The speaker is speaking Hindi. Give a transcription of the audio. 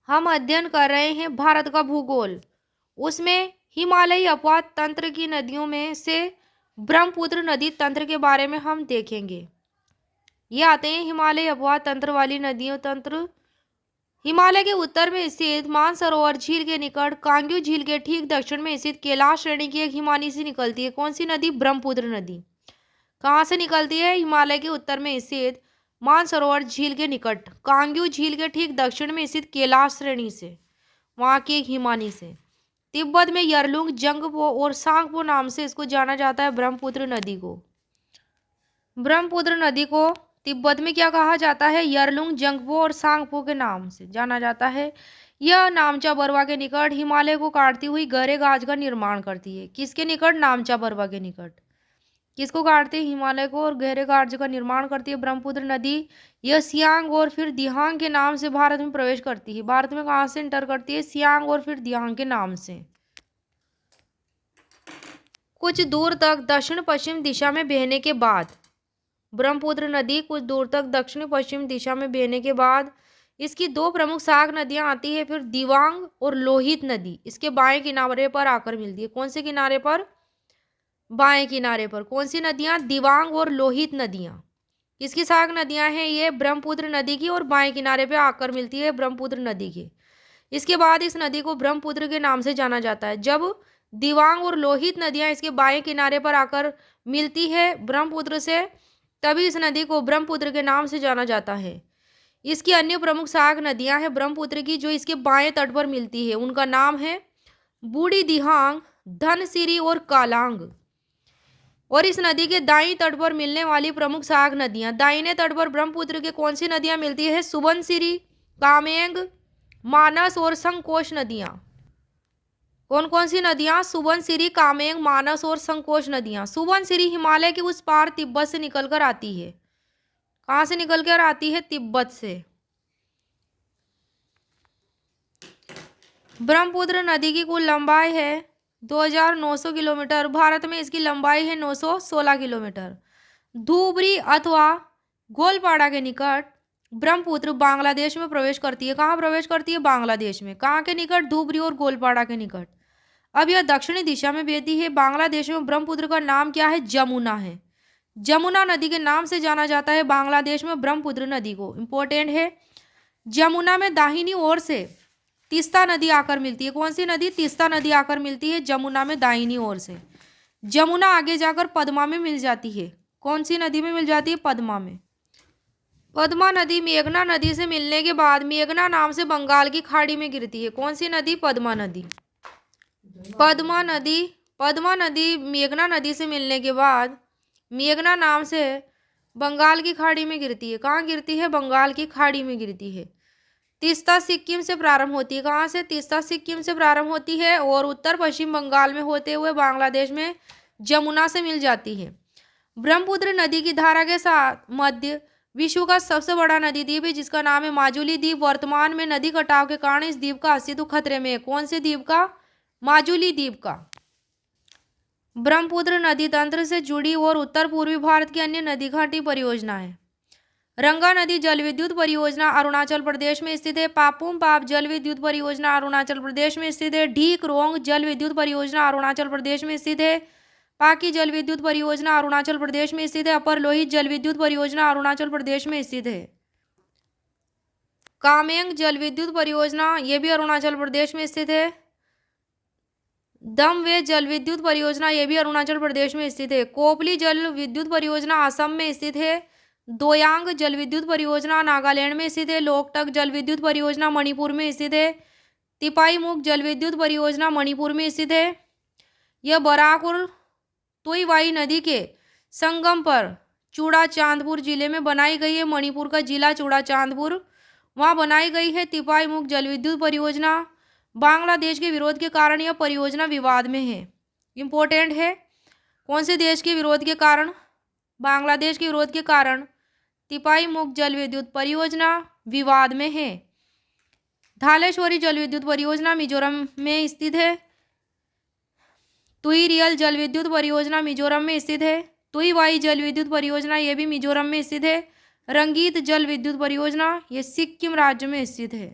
हम अध्ययन कर रहे हैं भारत का भूगोल। उसमें हिमालयी अपवाद तंत्र की नदियों में से ब्रह्मपुत्र नदी तंत्र के बारे में हम देखेंगे। ये आते हैं हिमालयी अपवाद तंत्र वाली नदियों तंत्र। हिमालय के उत्तर में स्थित मानसरोवर झील के निकट कांगू झील के ठीक दक्षिण में स्थित कैलाश श्रेणी की एक हिमानी से निकलती है। कौन सी नदी? ब्रह्मपुत्र नदी। कहाँ से निकलती है? हिमालय के उत्तर में स्थित मानसरोवर झील के निकट कांगू झील के ठीक दक्षिण में स्थित कैलाश श्रेणी से, वहां की एक हिमानी से। तिब्बत में यरलुंग जंगपो और सांगपो नाम से इसको जाना जाता है, ब्रह्मपुत्र नदी को। ब्रह्मपुत्र नदी को तिब्बत में क्या कहा जाता है? यरलुंग जंगपो और सांगपो के नाम से जाना जाता है। यह नामचा बरवा के निकट हिमालय को काटती हुई गहरे गाज का निर्माण करती है। किसके निकट? नामचा बरवा के निकट। किसको काटती है? हिमालय को, और गहरे गाज का निर्माण करती है ब्रह्मपुत्र नदी। यह सियांग और फिर दिहांग के नाम से भारत में प्रवेश करती है। भारत में कहाँ से इंटर करती है? सियांग और फिर दिहांग के नाम से। कुछ दूर तक दक्षिण पश्चिम दिशा में बहने के बाद ब्रह्मपुत्र नदी कुछ दूर तक दक्षिण पश्चिम दिशा में बहने के बाद इसकी दो प्रमुख शाख नदियां आती है। फिर दिवांग और लोहित नदी इसके बाएं किनारे पर आकर मिलती है। कौन से किनारे पर? बाएं किनारे पर। कौन सी नदियां? दिवांग और लोहित नदियां। किसकी शाख नदियां हैं ये? ब्रह्मपुत्र नदी की, और बाएं किनारे पे आकर मिलती है ब्रह्मपुत्र नदी की। इसके बाद इस नदी को ब्रह्मपुत्र के नाम से जाना जाता है। जब दिवांग और लोहित नदियां इसके बाएं किनारे पर आकर मिलती है ब्रह्मपुत्र से, तभी इस नदी को ब्रह्मपुत्र के नाम से जाना जाता है। इसकी अन्य प्रमुख शाख नदियां हैं ब्रह्मपुत्र की जो इसके बाएं तट पर मिलती है। उनका नाम है बूढ़ी दिहांग, धनसिरी और कालांग। और इस नदी के दाईं तट पर मिलने वाली प्रमुख शाख नदियां, दाहिने तट पर ब्रह्मपुत्र के कौन सी नदियां मिलती है? सुबनसिरी, कामेंग, मानस और संकोच नदियां। कौन कौन सी नदियां? सुबनसिरी, कामेंग, मानस और संकोच नदियां। सुबनसिरी हिमालय के उस पार तिब्बत से निकलकर आती है। कहां से निकलकर आती है? तिब्बत से। ब्रह्मपुत्र नदी की कुल लंबाई है 2900 किलोमीटर। भारत में इसकी लंबाई है 916 किलोमीटर। धुबरी अथवा गोलपाड़ा के निकट ब्रह्मपुत्र बांग्लादेश में प्रवेश करती है। कहाँ प्रवेश करती है? बांग्लादेश में। कहाँ के निकट? धुबरी और गोलपाड़ा के निकट। अब यह दक्षिणी दिशा में बहती है। बांग्लादेश में ब्रह्मपुत्र का नाम क्या है? जमुना है। जमुना नदी के नाम से जाना जाता है बांग्लादेश में ब्रह्मपुत्र नदी को। इंपॉर्टेंट है। जमुना में दाहिनी ओर से तीस्ता नदी आकर मिलती है। कौन सी नदी? तीस्ता नदी आकर मिलती है जमुना में दाहिनी ओर से। जमुना आगे जाकर पद्मा में मिल जाती है। कौन सी नदी में मिल जाती है? पद्मा में। पद्मा नदी मेघना नदी से मिलने के बाद मेघना नाम से बंगाल की खाड़ी में गिरती है। कौन सी नदी? पद्मा नदी। पद्मा नदी मेघना नदी से मिलने के बाद मेघना नाम से बंगाल की खाड़ी में गिरती है। कहाँ गिरती है? बंगाल की खाड़ी में गिरती है। तीस्ता सिक्किम से प्रारंभ होती है। कहाँ से? तीस्ता सिक्किम से प्रारंभ होती है और उत्तर पश्चिम बंगाल में होते हुए बांग्लादेश में जमुना से मिल जाती है। ब्रह्मपुत्र नदी की धारा के साथ मध्य विश्व का सबसे बड़ा नदी द्वीप है जिसका नाम है माजुली द्वीप। वर्तमान में नदी कटाव के कारण इस द्वीप का अस्तित्व खतरे में है। कौन से द्वीप का? माजुली द्वीप का। ब्रह्मपुत्र नदी तंत्र से जुड़ी और उत्तर पूर्वी भारत की अन्य नदी घाटी परियोजना है। रंगा नदी जल विद्युत परियोजना अरुणाचल प्रदेश में स्थित है। पापुम पाप जल विद्युत परियोजना अरुणाचल प्रदेश में स्थित है। ढीक रोंग जल विद्युत परियोजना अरुणाचल प्रदेश में स्थित है। पाकी जल विद्युत परियोजना अरुणाचल प्रदेश में स्थित है। अपर लोहित जल विद्युत परियोजना अरुणाचल प्रदेश में स्थित है। कामेंग जल विद्युत परियोजना ये भी अरुणाचल प्रदेश में स्थित है। दमवे जल विद्युत परियोजना ये भी अरुणाचल प्रदेश में स्थित है। कोपली जल विद्युत परियोजना असम में स्थित है। दोयांग जल विद्युत परियोजना नागालैंड में स्थित है। लोकटक जल विद्युत परियोजना मणिपुर में स्थित है। तिपाईमुख जल विद्युत परियोजना मणिपुर में स्थित है। यह बराक और तोईवाई नदी के संगम पर चूड़ाचांदपुर जिले में बनाई गई है। मणिपुर का जिला चूड़ाचांदपुर, वहां बनाई गई है तिपाईमुख जल विद्युत परियोजना। बांग्लादेश के विरोध के कारण यह परियोजना विवाद में है। इंपॉर्टेंट है। कौन से देश के विरोध के कारण? बांग्लादेश के विरोध के कारण तिपाईमुख जल विद्युत परियोजना विवाद में है। धालेश्वरी जल विद्युत परियोजना मिजोरम में स्थित है। तुईरियल जल विद्युत परियोजना मिजोरम में स्थित है। तुईवाई जल विद्युत परियोजना ये भी मिजोरम में स्थित है। रंगीत जल विद्युत परियोजना ये सिक्किम राज्य में स्थित है।